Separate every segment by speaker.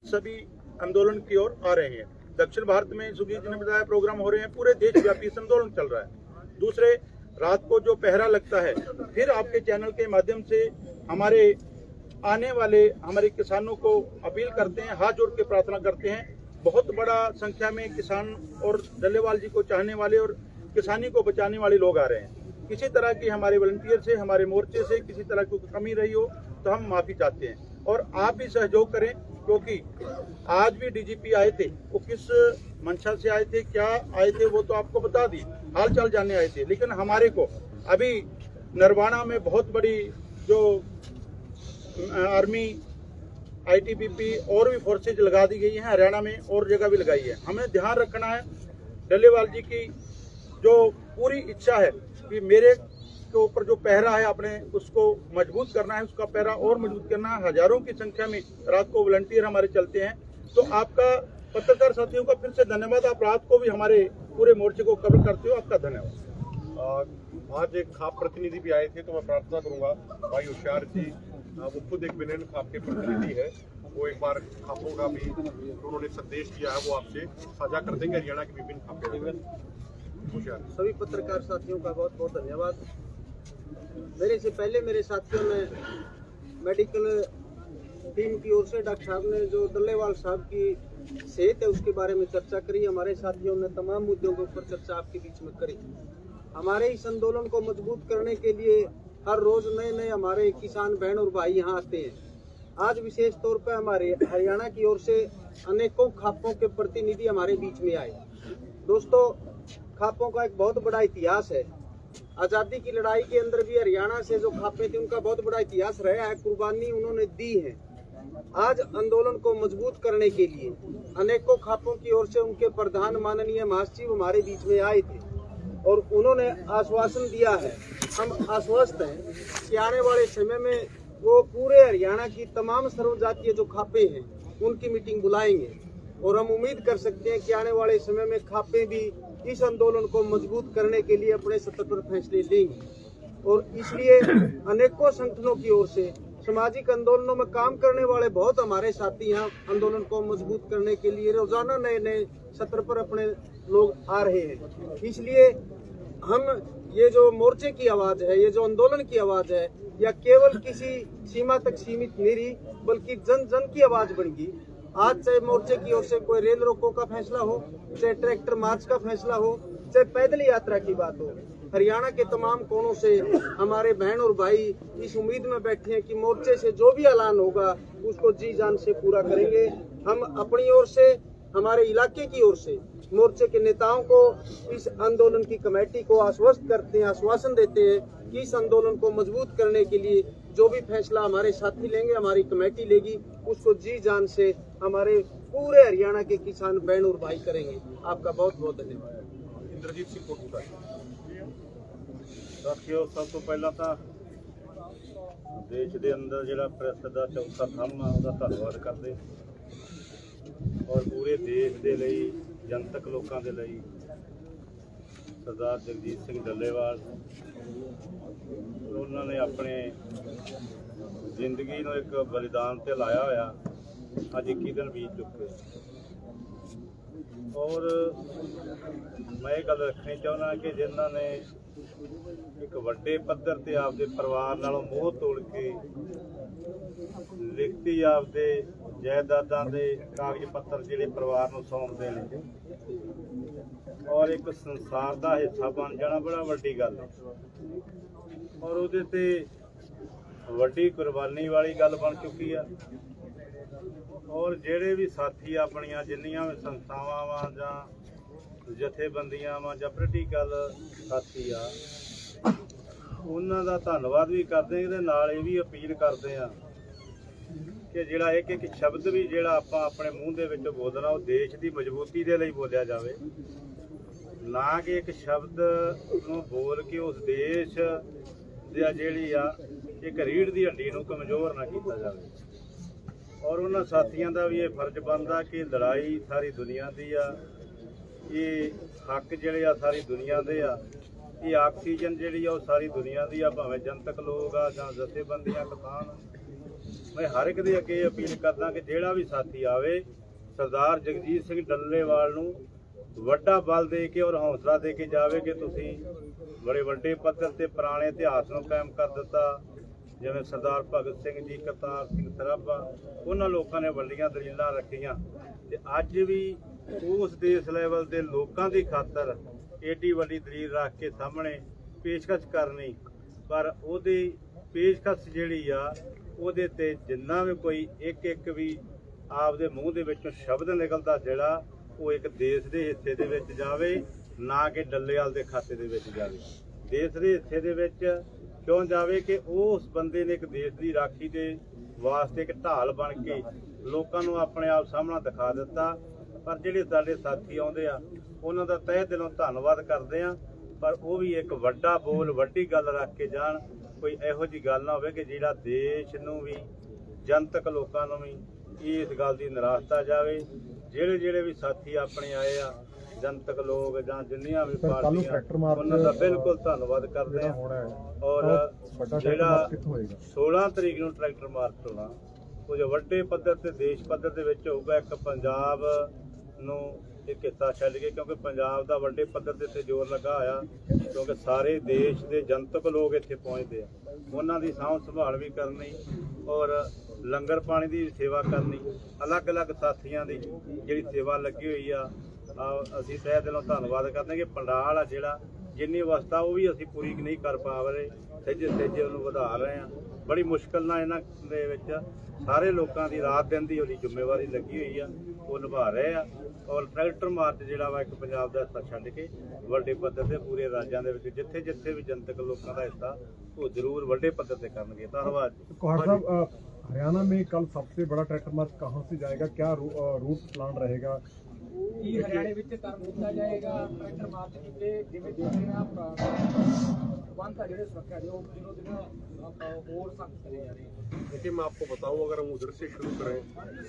Speaker 1: सभी आंदोलन की ओर आ रहे हैं। दक्षिण भारत में सुखीत जी ने बताया प्रोग्राम हो रहे हैं, पूरे देशव्यापी इस आंदोलन चल रहा है। दूसरे, रात को जो पहरा लगता है, फिर आपके चैनल के माध्यम से हमारे आने वाले हमारे किसानों को अपील करते हैं, हाथ जोड़ के प्रार्थना करते हैं। बहुत बड़ा संख्या में किसान और डल्लेवाल जी को चाहने वाले और किसानी को बचाने वाले लोग आ रहे हैं। किसी तरह की हमारे वॉलंटियर से, हमारे मोर्चे से किसी तरह की कमी रही हो तो हम माफी चाहते हैं और आप भी सहयोग करें, क्योंकि आज भी डीजीपी आए थे, वो किस मंशा से आए थे, क्या आए थे, वो तो आपको बता दी, हाल चाल जानने आए थे। लेकिन हमारे को अभी नरवाना में बहुत बड़ी जो आर्मी, आईटीबीपी और भी फोर्सेज लगा दी गई हैं, हरियाणा में और जगह भी लगाई है। हमें ध्यान रखना है, डल्लेवाल जी की जो पूरी इच्छा है कि मेरे के ऊपर जो पहरा है अपने उसको मजबूत करना है, उसका पहरा और मजबूत करना है। हजारों की संख्या में रात को वॉलंटियर हमारे चलते हैं। तो आपका पत्रकार साथियों का फिर से धन्यवाद। आप रात को भी हमारे पूरे मोर्चे को कवर करते हो, आपका धन्यवाद।
Speaker 2: आज एक खाप प्रतिनिधि भी आए थे, तो मैं प्रार्थना करूंगा भाई होशियार जी, वो खुद एक विलेन खाप के प्रतिनिधि है, वो एक बार खापों का भी उन्होंने संदेश दिया है वो आपसे साझा कर देंगे। हरियाणा के विभिन्न खापे।
Speaker 3: सभी पत्रकार साथियों का बहुत बहुत धन्यवाद। मेरे से पहले मेरे साथियों ने मेडिकल टीम की ओर से डॉक्टर साहब ने जो डल्लेवाल साहब की सेहत है उसके बारे में चर्चा करी। हमारे साथियों ने तमाम मुद्दों के ऊपर चर्चा आपके बीच में करी। हमारे इस आंदोलन को मजबूत करने के लिए हर रोज नए नए हमारे किसान बहन और भाई यहाँ आते हैं। आज विशेष तौर पर हमारे हरियाणा की ओर से अनेकों खापों के प्रतिनिधि हमारे बीच में आए। दोस्तों, खापों का एक बहुत बड़ा इतिहास है। आज़ादी की लड़ाई के अंदर भी हरियाणा से जो खापे थे उनका बहुत बड़ा इतिहास रहा है, कुर्बानी उन्होंने दी है। आज आंदोलन को मजबूत करने के लिए अनेकों खापों की ओर से उनके प्रधान माननीय महासचिव हमारे बीच में आए थे और उन्होंने आश्वासन दिया है, हम आश्वस्त हैं कि आने वाले समय में वो पूरे हरियाणा की तमाम सर्वजातीय जो खापे हैं उनकी मीटिंग बुलाएंगे और हम उम्मीद कर सकते हैं कि आने वाले समय में खापे भी इस आंदोलन को मजबूत करने के लिए अपने स्तर पर फैसले लेंगे। और इसलिए अनेकों संगठनों की ओर से सामाजिक आंदोलनों में काम करने वाले बहुत हमारे साथी यहाँ आंदोलन को मजबूत करने के लिए रोजाना नए नए सत्र पर अपने लोग आ रहे हैं। इसलिए हम ये जो मोर्चे की आवाज है, ये जो आंदोलन की आवाज है, या केवल किसी सीमा तक सीमित नहीं रही, बल्कि जन जन की आवाज बन गई। आज चाहे मोर्चे की ओर से कोई रेल रोको का फैसला हो, चाहे ट्रैक्टर मार्च का फैसला हो, चाहे पैदल यात्रा की बात हो, हरियाणा के तमाम कोनों से हमारे बहन और भाई इस उम्मीद में बैठे हैं कि मोर्चे से जो भी ऐलान होगा उसको जी जान से पूरा करेंगे। हम अपनी ओर से, हमारे इलाके की ओर से मोर्चे के नेताओं को, इस आंदोलन की कमेटी को आश्वस्त करते हैं, आश्वासन देते हैं कि इस आंदोलन को मजबूत करने के लिए जो भी फैसला हमारे साथी लेंगे, हमारी कमेटी लेगी, उसको जी जान से हमारे पूरे हरियाणा के किसान बहन और भाई करेंगे। आपका बहुत बहुत धन्यवाद।
Speaker 2: इंद्रजीत सिंह कोटपुरा।
Speaker 4: साथियों, सब तो पहला तो देश के अंदर जिहड़ा प्रेस का चौथा थंम आ उसका धन्यवाद करते और पूरे देश के लिए, जनतक लोगों के लिए सरदार जगजीत सिंह डल्लेवाल उन्होंने अपने जिंदगी को एक बलिदान से लाया होया। अज 21 दिन बीत चुके और मैं ये गल रखनी चाहना कि जिन्होंने एक वड्डे पद्धर ते आपदे परिवार नालों मोह तोड़ के लिखती आपदे जायदादां दे कागज पत्तर जिहड़े परिवार नूं सौंपदे ने और एक संसार का हिस्सा बन जाना बड़ा वड्डी गल है और उहदे ते वड्डी कुर्बानी वाली गल बन चुकी है। और जिहड़े भी साथी अपनियां जिन्नियां भी संस्थावां वां जां जथेबंदियां वां जां पोलीटिकल साथी आ उन्हां दा धन्नवाद भी करदे ते नाल इह भी अपील करदे आ कि जिहड़ा एक एक शब्द भी जिहड़ा आपां अपने मूँह दे विच बोलना वो देश की मजबूती दे लई बोलिया जावे, ना कि एक शब्द नूं बोल के उस देश दी जिहड़ी आ एक रीढ़ की हड्डी नूं कमज़ोर ना कीता जावे। और उन्हां साथियों का भी ये फर्ज बनता कि लड़ाई सारी दुनिया की आ, ये हक जिहड़े आ सारी दुनिया दे आ, ये ऑक्सीजन जिहड़ी आ सारी दुनिया की आ, भावें जनतक लोग आ जां जथेबंदियां किसान। मैं हर एक ਦੇ ਅੱਗੇ ਅਪੀਲ ਕਰਦਾ ਕਿ ਜਿਹੜਾ ਵੀ ਸਾਥੀ ਆਵੇ ਸਰਦਾਰ ਜਗਜੀਤ ਸਿੰਘ ਡੱਲੇਵਾਲ ਨੂੰ ਵੱਡਾ ਬਲ ਦੇ ਕੇ ਔਰ ਹੌਸਲਾ ਦੇ ਕੇ ਜਾਵੇ ਕਿ ਤੁਸੀਂ ਬੜੇ ਵੱਡੇ ਪੱਧਰ ਤੇ ਪੁਰਾਣੇ ਇਤਿਹਾਸ ਨੂੰ ਕਾਇਮ ਕਰ ਦਿੱਤਾ। ਜਿਵੇਂ ਸਰਦਾਰ ਭਗਤ ਸਿੰਘ ਜੀ, ਕਰਤਾਰ ਸਿੰਘ ਸਰਾਭਾ, ਉਹਨਾਂ ਲੋਕਾਂ ਨੇ ਵੱਡੀਆਂ ਦਲੀਲਾਂ ਰੱਖੀਆਂ ਤੇ ਅੱਜ ਵੀ ਉਸ ਦੇਸ਼ ਲੈਵਲ ਦੇ ਲੋਕਾਂ ਦੀ ਖਾਤਰ ਏਡੀ ਵੱਡੀ ਦਲੀਲ ਰੱਖ ਕੇ ਸਾਹਮਣੇ ਪੇਸ਼ਕਸ਼ ਕਰਨੀ, ਪਰ ਉਹਦੀ ਪੇਸ਼ਕਸ਼ ਜਿਹੜੀ ਆ ਉਹਦੇ ਤੇ ਜਿੰਨਾ ਵੀ ਕੋਈ ਇੱਕ ਵੀ ਆਪਦੇ ਮੂੰਹ ਦੇ ਵਿੱਚੋਂ ਸ਼ਬਦ ਨਿਕਲਦਾ ਜਿਹੜਾ ਉਹ ਇੱਕ ਦੇਸ਼ ਦੇ ਹਿੱਸੇ ਦੇ ਵਿੱਚ ਜਾਵੇ, ਨਾ ਕਿ ਡੱਲੇਵਾਲ ਦੇ ਖਾਤੇ ਦੇ ਵਿੱਚ ਜਾਵੇ। ਦੇਸ਼ ਦੇ ਹਿੱਸੇ ਦੇ ਵਿੱਚ ਕਿਉਂ ਜਾਵੇ ਕਿ ਉਸ ਬੰਦੇ ਨੇ ਇੱਕ ਦੇਸ਼ ਦੀ ਰਾਖੀ ਦੇ ਵਾਸਤੇ ਇੱਕ ਢਾਲ ਬਣ ਕੇ ਲੋਕਾਂ ਨੂੰ ਆਪਣੇ ਆਪ ਸਾਹਮਣਾ ਦਿਖਾ ਦਿੱਤਾ। ਪਰ ਜਿਹੜੇ ਸਾਡੇ ਸਾਥੀ ਆਉਂਦੇ ਆ ਉਹਨਾਂ ਦਾ ਤਹਿ ਦਿਲੋਂ ਧੰਨਵਾਦ ਕਰਦੇ ਆ, ਪਰ ਉਹ ਵੀ ਇੱਕ ਵੱਡਾ ਬੋਲ ਵੱਡੀ ਗੱਲ ਰੱਖ ਕੇ ਜਾਣ। ਕੋਈ ਇਹੋ ਜਿਹੀ ਗੱਲ ਨਾ ਹੋਵੇ ਕਿ ਜਿਹੜਾ ਦੇਸ਼ ਨੂੰ ਵੀ ਜਨਤਕ ਲੋਕਾਂ ਨੂੰ ਵੀ ਇਸ ਗੱਲ ਦੀ ਨਿਰਾਸ਼ਤਾ ਜਾਵੇ। ਜਿਹੜੇ ਵੀ ਸਾਥੀ ਆਪਣੇ ਆਏ ਆ ਜਨਤਕ ਲੋਕ ਜਾਂ ਜਿੰਨੀਆਂ ਵੀ ਪਾਰਟੀਆਂ ਉਹਨਾਂ ਦਾ ਬਿਲਕੁਲ ਧੰਨਵਾਦ ਕਰਦੇ ਆ। ਔਰ ਜਿਹੜਾ 16 ਤਰੀਕ ਨੂੰ ਟਰੈਕਟਰ ਮਾਰਚ ਹੋਣਾ ਉਹ ਜੋ ਵੱਡੇ ਪੱਧਰ ਤੇ ਦੇਸ਼ ਪੱਧਰ ਦੇ ਵਿੱਚ ਹੋਊਗਾ। ਇੱਕ ਪੰਜਾਬ ਨੂੰ ਇੱਕ ਹਿੱਸਾ ਛੱਡ ਕੇ, ਕਿਉਂਕਿ ਪੰਜਾਬ ਦਾ ਵੱਡੇ ਪੱਧਰ ਤੇ ਇੱਥੇ ਜ਼ੋਰ ਲੱਗਾ ਹੋਇਆ, ਕਿਉਂਕਿ ਸਾਰੇ ਦੇਸ਼ ਦੇ ਜਨਤਕ ਲੋਕ ਇੱਥੇ ਪਹੁੰਚਦੇ ਆ, ਉਹਨਾਂ ਦੀ ਸਾਂਭ ਸੰਭਾਲ ਵੀ ਕਰਨੀ ਔਰ ਲੰਗਰ ਪਾਣੀ ਦੀ ਸੇਵਾ ਕਰਨੀ। ਅਲੱਗ-ਅਲੱਗ ਸਾਥੀਆਂ ਦੀ ਜਿਹੜੀ ਸੇਵਾ ਲੱਗੀ ਹੋਈ ਆ, ਅਸੀਂ ਤਹਿ ਦਿਲੋਂ ਧੰਨਵਾਦ ਕਰਦੇ ਕਿ ਪੰਡਾਲ ਆ ਜਿਹੜਾ ਜਿੰਨੀ ਅਵਸਥਾ ਉਹ ਵੀ ਅਸੀਂ ਪੂਰੀ ਨਹੀਂ ਕਰ ਪਾ ਰਹੇ, ਸਹਿਜੇ ਉਹਨੂੰ ਵਧਾ ਰਹੇ ਆ। ਬੜੀ ਮੁਸ਼ਕਲ ਨਾਲ ਇਹਨਾਂ ਦੇ ਵਿੱਚ ਸਾਰੇ ਲੋਕਾਂ ਦੀ ਰਾਤ ਦਿਨ ਦੀ ਉਹਦੀ ਜ਼ਿੰਮੇਵਾਰੀ ਲੱਗੀ ਹੋਈ ਆ, ਉਹ ਨਿਭਾ ਰਹੇ ਆ। ਔਰ ਟਰੈਕਟਰ ਮਾਰਚ ਜਿਹੜਾ ਵਾ ਇੱਕ ਪੰਜਾਬ ਦਾ ਹਿੱਸਾ ਛੱਡ ਕੇ ਵੱਡੇ ਪੱਧਰ ਤੇ ਪੂਰੇ ਰਾਜਾਂ ਦੇ ਵਿੱਚ ਜਿੱਥੇ ਵੀ ਜਨਤਕ ਲੋਕਾਂ ਦਾ ਹਿੱਸਾ ਉਹ ਜ਼ਰੂਰ ਵੱਡੇ ਪੱਧਰ ਤੇ ਕਰਨਗੇ। ਧੰਨਵਾਦ।
Speaker 5: कोहर साहब, हरियाणा में कल सबसे बड़ा ट्रैक्टर मार्च कहाँ से जाएगा, क्या रूट प्लान रहेगा?
Speaker 6: हरियाणा ਵਿੱਚ ਕਰ ਦਿੱਤਾ ਜਾਏਗਾ ਟਰੈਕਟਰ ਮਾਰਚ ਕਿਤੇ ਜਿਵੇਂ ਦੇਖ ਰਹੇ ਆ ਬੰਦ ਜਿਹੜੇ ਸੁਰੱਖਿਆ ਦੇ ਉਹ ਦਿਨੋਂ ਦਿਨ और सख्त करे जा रहे हैं।
Speaker 2: देखिए मैं आपको बताऊं, अगर हम उधर से शुरू करें,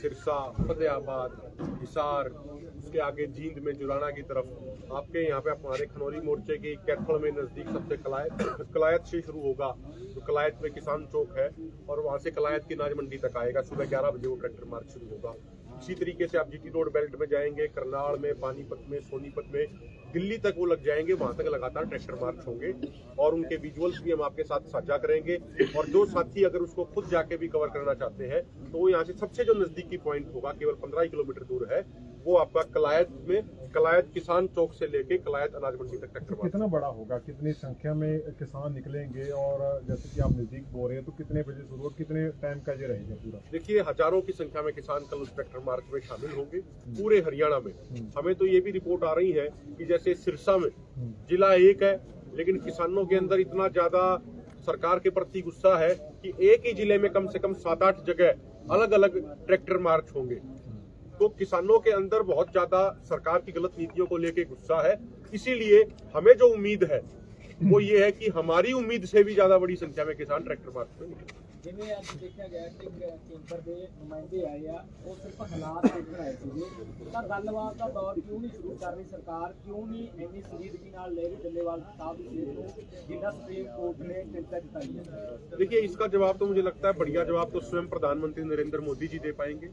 Speaker 2: सिरसा, फतेहाबाद, हिसार, उसके आगे जींद में जुराना की तरफ, आपके यहाँ पे हमारे खनौरी मोर्चे की कैथल में नजदीक सबसे कलायत से शुरू होगा। जो कलायत में किसान चौक है और वहाँ से कलायत की अनाज मंडी तक आएगा। सुबह 11 बजे वो ट्रैक्टर मार्च शुरू होगा। इसी तरीके से आप जीटी रोड बेल्ट में जाएंगे, करनाल में, पानीपत में, सोनीपत में, दिल्ली तक वो लग जाएंगे। वहां तक लगातार ट्रैक्टर मार्च होंगे और उनके विजुअल्स भी हम आपके साथ साझा करेंगे। और जो साथी अगर उसको खुद जाके भी कवर करना चाहते हैं तो वो यहाँ से सबसे जो नजदीकी पॉइंट होगा, केवल 15 किलोमीटर दूर है, वो आपका कलायत में, कलायत किसान चौक से लेके कलायत अनाज मंडी तक ट्रैक्टर मार्च।
Speaker 5: कितना बड़ा होगा, कितनी संख्या में किसान निकलेंगे, और जैसे कि आप नजदीक बोल रहे हैं तो कितने बजे शुरू और कितने टाइम का ये रहेगा पूरा?
Speaker 2: देखिए हजारों की संख्या में किसान कल उस ट्रैक्टर मार्च में शामिल होंगे पूरे हरियाणा में। हमें तो ये भी रिपोर्ट आ रही है कि जैसे सिरसा में जिला एक है लेकिन किसानों के अंदर इतना ज्यादा सरकार के प्रति गुस्सा है कि एक ही जिले में कम से कम 7-8 जगह अलग अलग ट्रैक्टर मार्च होंगे। तो किसानों के अंदर बहुत ज्यादा सरकार की गलत नीतियों को लेके गुस्सा है। इसीलिए हमें जो उम्मीद है वो ये है कि हमारी उम्मीद से भी ज्यादा बड़ी संख्या में किसान ट्रैक्टर मार्च में निकले।
Speaker 6: ਜਿਵੇਂ ਅੱਜ ਦੇਖਿਆ ਗਿਆ ਕਿ ਕੇਂਦਰ ਦੇ ਨੁਮਾਇੰਦੇ ਆਏ ਆ, ਉਹ ਸਿਰਫ ਹਾਲਾਤ ਦੇਖਣ ਆਏ ਸੀਗੇ, ਤਾਂ ਗੱਲਬਾਤ ਦਾ ਦੌਰ ਕਿਉਂ ਨਹੀਂ ਸ਼ੁਰੂ ਕਰ ਰਹੀ ਸਰਕਾਰ? ਕਿਉਂ ਨਹੀਂ ਇੰਨੀ ਸੰਜੀਦਗੀ ਨਾਲ ਲੈ ਰਹੀ ਡੱਲੇਵਾਲ ਸਾਹਿਬ ਦੀ ਸੀਟ ਨੂੰ, ਜਿੰਨਾ सुप्रीम कोर्ट ने चिंता जताई है?
Speaker 2: देखिए इसका जवाब तो मुझे लगता है बढ़िया जवाब तो स्वयं प्रधानमंत्री नरेंद्र मोदी जी दे पाएंगे।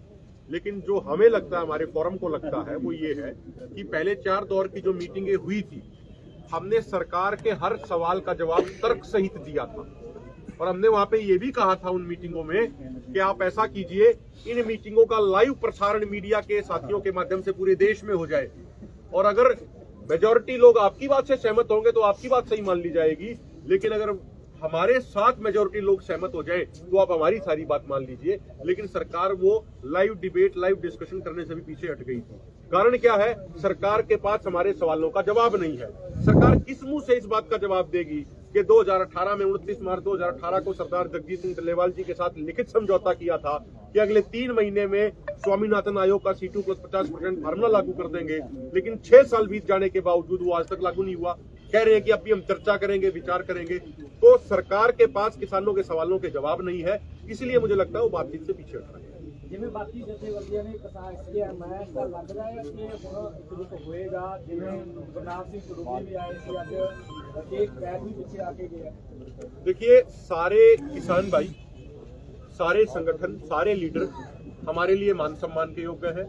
Speaker 2: लेकिन जो हमें लगता है, हमारे फोरम को लगता है, वो ये है कि पहले 4 दौर की जो मीटिंगें हुई थी, हमने सरकार के हर सवाल का जवाब तर्क सहित दिया था। और हमने वहां पे ये भी कहा था उन मीटिंगों में कि आप ऐसा कीजिए, इन मीटिंगों का लाइव प्रसारण मीडिया के साथियों के माध्यम से पूरे देश में हो जाए, और अगर मेजॉरिटी लोग आपकी बात से सहमत होंगे तो आपकी बात सही मान ली जाएगी, लेकिन अगर हमारे साथ मेजॉरिटी लोग सहमत हो जाए तो आप हमारी सारी बात मान लीजिए। लेकिन सरकार वो लाइव डिबेट, लाइव डिस्कशन करने से भी पीछे हट गई थी। कारण क्या है? सरकार के पास हमारे सवालों का जवाब नहीं है। सरकार किस मुंह से इस बात का जवाब देगी कि 2018 में 29 मार्च 2018 को सरदार जगजीत सिंह डल्लेवाल जी के साथ लिखित समझौता किया था कि अगले 3 महीने में स्वामीनाथन आयोग का C2 + 50% फार्मूला लागू कर देंगे, लेकिन 6 साल बीत जाने के बावजूद वो आज तक लागू नहीं हुआ। कह रहे हैं कि अभी हम चर्चा करेंगे, विचार करेंगे। तो सरकार के पास किसानों के सवालों के जवाब नहीं है, इसलिए मुझे लगता है वो बातचीत से पीछे हट रहे हैं।
Speaker 6: ਜਿਵੇਂ ਬਾਕੀ ਜਥੇਬੰਦੀਆਂ ਨੇ ਕਿਸਾਨ ਇਸਕੇ ਹਮਾਇਤ ਦਾ ਲੱਗ ਰਿਹਾ ਹੈ ਕਿ ਹੁਣ ਸ਼ੁਰੂ ਹੋਏਗਾ। ਜਿਵੇਂ ਗੁਰਨਾਮ ਸਿੰਘ ਸਰੂਪੀ ਵੀ ਆਏ ਸੀ, ਅੱਜ एक बैग भी पीछे आके गया।
Speaker 2: देखिए सारे किसान भाई, सारे संगठन, सारे लीडर हमारे लिए मान सम्मान के योग्य है,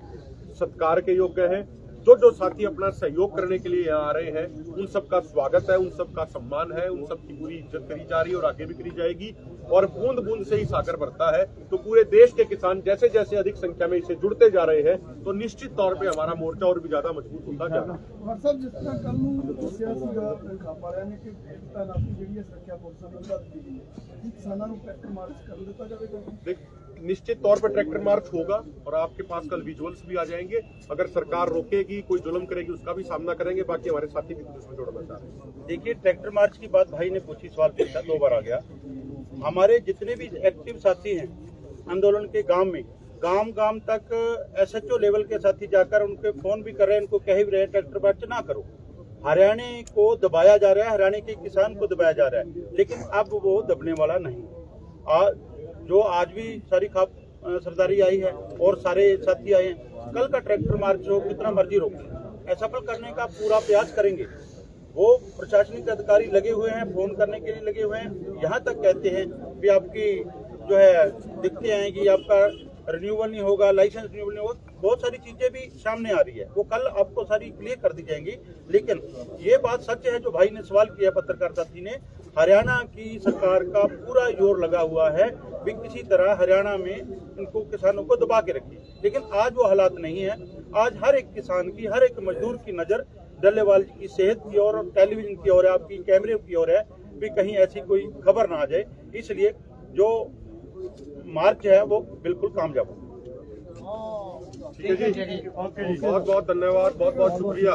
Speaker 2: सत्कार के योग्य है। जो साथी अपना सहयोग करने के लिए यहाँ आ रहे हैं, उन सबका स्वागत है, उन सबका सम्मान है, उन सबकी पूरी इज्जत करी जा रही है और आगे भी करी जाएगी। और बूंद बूंद से ही सागर भरता है, तो पूरे देश के किसान जैसे जैसे अधिक संख्या में इसे जुड़ते जा रहे हैं, तो निश्चित तौर पे हमारा मोर्चा और भी ज्यादा मजबूत होता जा रहा है।
Speaker 7: ਸਰ ਜਿਸ ਤਰ੍ਹਾਂ ਕੱਲ ਨੂੰ ਦੱਸਿਆ ਸੀਗਾ ਖਾਪਾੜਿਆਂ ਨੇ ਕਿ ਤਾਇਨਾਤੀ ਜਿਹੜੀ ਹੈ ਸੁਰੱਖਿਆ ਫੋਰਸਾਂ ਨੂੰ ਵਧਾ ਦਿੱਤੀ ਗਈ ਹੈ, ਕੀ ਕਿਸਾਨਾਂ ਨੂੰ ਟਰੈਕਟਰ ਮਾਰਚ ਕਰ ਦਿੱਤਾ ਜਾਵੇਗਾ?
Speaker 2: देख, निश्चित तौर पर ट्रैक्टर मार्च होगा और आपके पास कल विजुअल्स भी आ जाएंगे। अगर सरकार रोकेगी, कोई जुल्म करेगी, उसका भी सामना करेंगे। बाकी हमारे साथी भी उसमें जोड़ना चाह रहे हैं।
Speaker 1: देखिए, ट्रैक्टर मार्च की बात भाई ने पूछी, सवाल पूछा, 2 बार आ गया। हमारे जितने भी एक्टिव साथी हैं आंदोलन के गांव में, गांव तक SHO लेवल के साथी जाकर उनके फोन भी कर रहे हैं, उनको कह भी रहे हैं ट्रैक्टर मार्च ना करो। हरियाणा को दबाया जा रहा है, हरियाणा के किसान को दबाया जा रहा है, लेकिन अब वो दबने वाला नहीं। जो आज भी सारी खाप सरदारी आई है और सारे साथी आए हैं, कल का ट्रैक्टर मार्च हो कितना मर्जी रोके, सफल करने का पूरा प्रयास करेंगे। वो प्रशासनिक अधिकारी लगे हुए हैं, फोन करने के लिए लगे हुए हैं, यहाँ तक कहते हैं कि आपकी जो है दिक्कतें आएंगी, आपका रिन्यूअल नहीं होगा, लाइसेंस रिन्यूअल नहीं होगा, बहुत सारी चीजें भी सामने आ रही है, वो कल आपको सारी क्लियर कर दी जाएंगी। लेकिन ये बात सच है जो भाई ने सवाल किया, पत्रकार साथी ने, हरियाणा की सरकार का पूरा जोर लगा हुआ है भी किसी तरह हरियाणा में इनको किसानों को दबा के रखिए। लेकिन आज वो हालात नहीं है। आज हर एक किसान की, हर एक मजदूर की नजर डल्लेवाल जी की सेहत की ओर, टेलीविजन की ओर है, आपकी कैमरे की ओर है भी कहीं ऐसी कोई खबर ना आ जाए। इसलिए जो मार्च है वो बिल्कुल कामयाब हो।
Speaker 2: ठीक है जी, बहुत बहुत धन्यवाद, बहुत बहुत शुक्रिया।